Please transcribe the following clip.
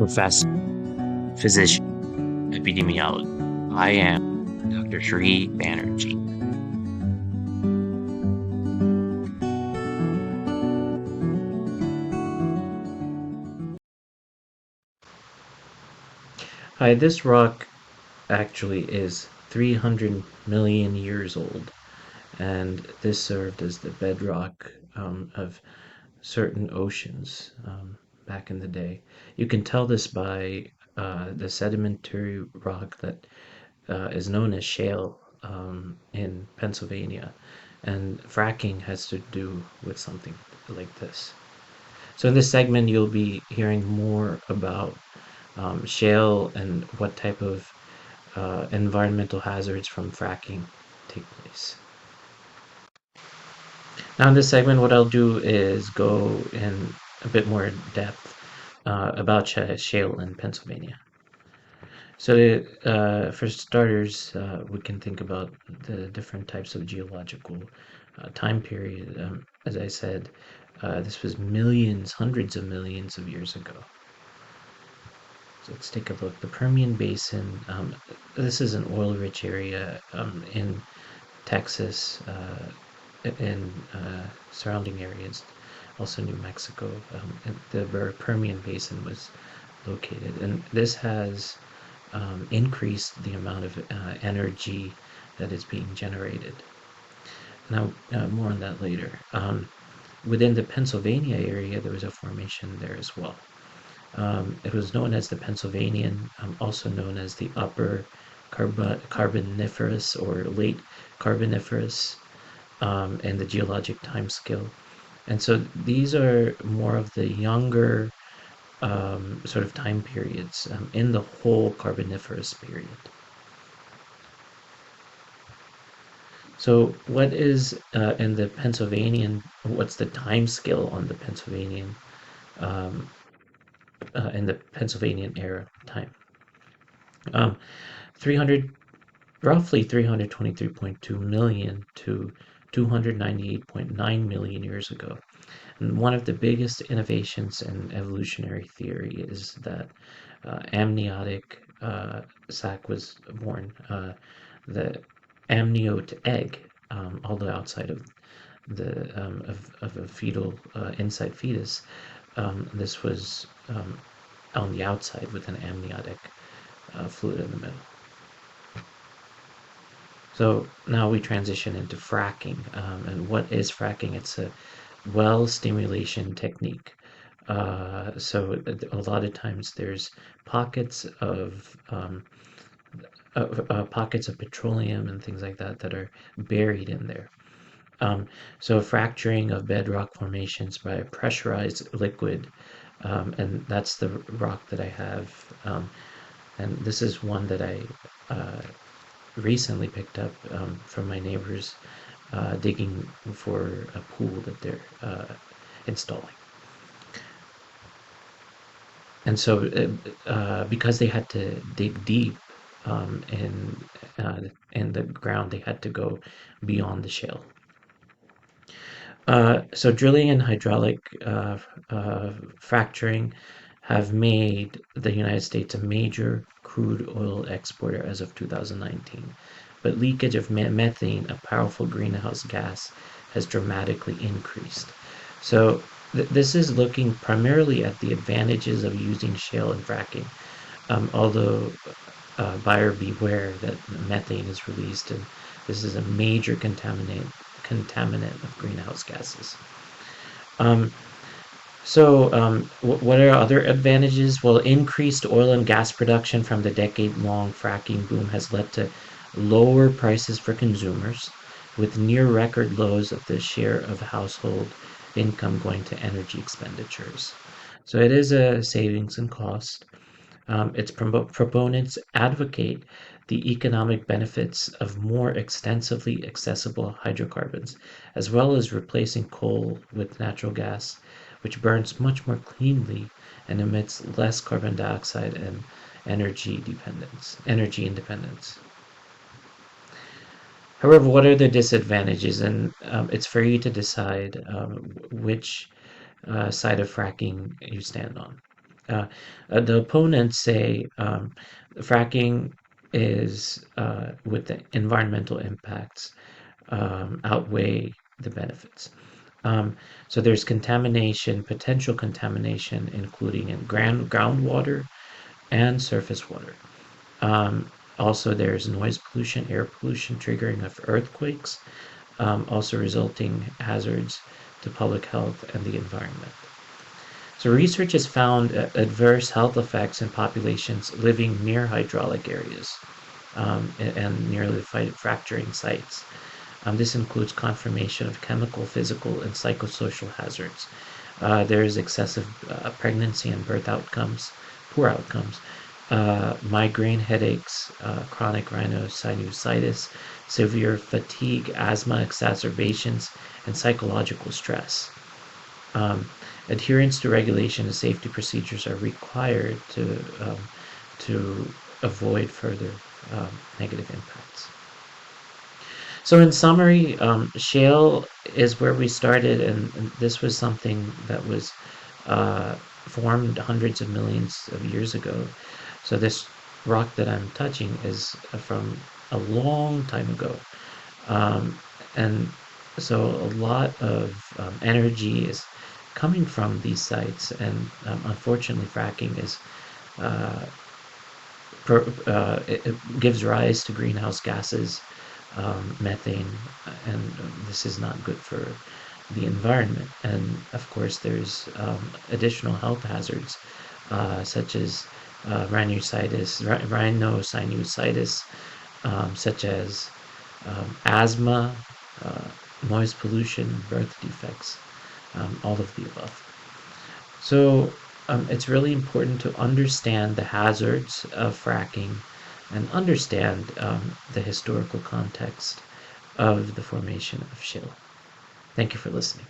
professor, physician, epidemiologist. I am Dr. Sri Banerjee. Hi, this rock actually is 300 million years old, and this served as the bedrock of certain oceans back in the day. You can tell this by the sedimentary rock that is known as shale in Pennsylvania, and fracking has to do with something like this. So in this segment, you'll be hearing more about shale and what type of environmental hazards from fracking take place. Now in this segment, what I'll do is go in a bit more depth about shale in Pennsylvania. So for starters, we can think about the different types of geological time period. As I said, this was millions, hundreds of millions of years ago. So let's take a look. The Permian Basin, this is an oil-rich area in Texas and surrounding areas, also New Mexico. And where Permian Basin was located. And this has increased the amount of energy that is being generated. Now, more on that later. Within the Pennsylvania area, there was a formation there as well. It was known as the Pennsylvanian, also known as the Upper Carboniferous or Late Carboniferous, and the geologic time scale. And so these are more of the younger sort of time periods in the whole Carboniferous period. So what is in the Pennsylvanian, what's the time scale on the Pennsylvanian, um, in the Pennsylvanian era time? Um, 300, roughly 323.2 million to 298.9 million years ago. And one of the biggest innovations in evolutionary theory is that amniotic sac was born. The amniote egg, although outside of the of a fetal inside fetus, this was on the outside with an amniotic fluid in the middle. So now we transition into fracking. And what is fracking? It's a well stimulation technique. So a lot of times there's pockets of pockets of petroleum and things like that that are buried in there. So fracturing of bedrock formations by a pressurized liquid, and that's the rock that I have. And this is one that I recently picked up from my neighbors digging for a pool that they're installing. And so, because they had to dig deep in the ground, they had to go beyond the shale. So drilling and hydraulic fracturing have made the United States a major crude oil exporter as of 2019. But leakage of methane, a powerful greenhouse gas, has dramatically increased. So this is looking primarily at the advantages of using shale and fracking, although buyer beware that methane is released, and this is a major contaminant of greenhouse gases. Um, what are other advantages? Well, increased oil and gas production from the decade-long fracking boom has led to lower prices for consumers, with near record lows of the share of household income going to energy expenditures. So it is a savings in cost. Its proponents advocate the economic benefits of more extensively accessible hydrocarbons, as well as replacing coal with natural gas, which burns much more cleanly and emits less carbon dioxide and energy independence. However, what are the disadvantages? And it's for you to decide which side of fracking you stand on. Uh, the opponents say fracking is with the environmental impacts outweigh the benefits. Um, so there's contamination, potential contamination, including in groundwater and surface water. Also, there's noise pollution, air pollution, triggering of earthquakes, also resulting hazards to public health and the environment. So research has found adverse health effects in populations living near hydraulic areas and near the fracturing sites. This includes confirmation of chemical, physical, and psychosocial hazards. There is excessive pregnancy and birth outcomes, poor outcomes, migraine headaches, chronic rhinosinusitis, severe fatigue, asthma exacerbations, and psychological stress. Um, Adherence to regulation and safety procedures are required to avoid further negative impacts. So, in summary, shale is where we started, and this was something that was uh, formed hundreds of millions of years ago. So, this rock that I'm touching is from a long time ago. Um, and so, a lot of energy is coming from these sites, and unfortunately, fracking is uh, it gives rise to greenhouse gases, methane, and this is not good for the environment. And of course, there's additional health hazards such as rhinosinusitis, such as asthma, uh, noise pollution, birth defects, all of the above. So it's really important to understand the hazards of fracking and understand the historical context of the formation of shale. Thank you for listening.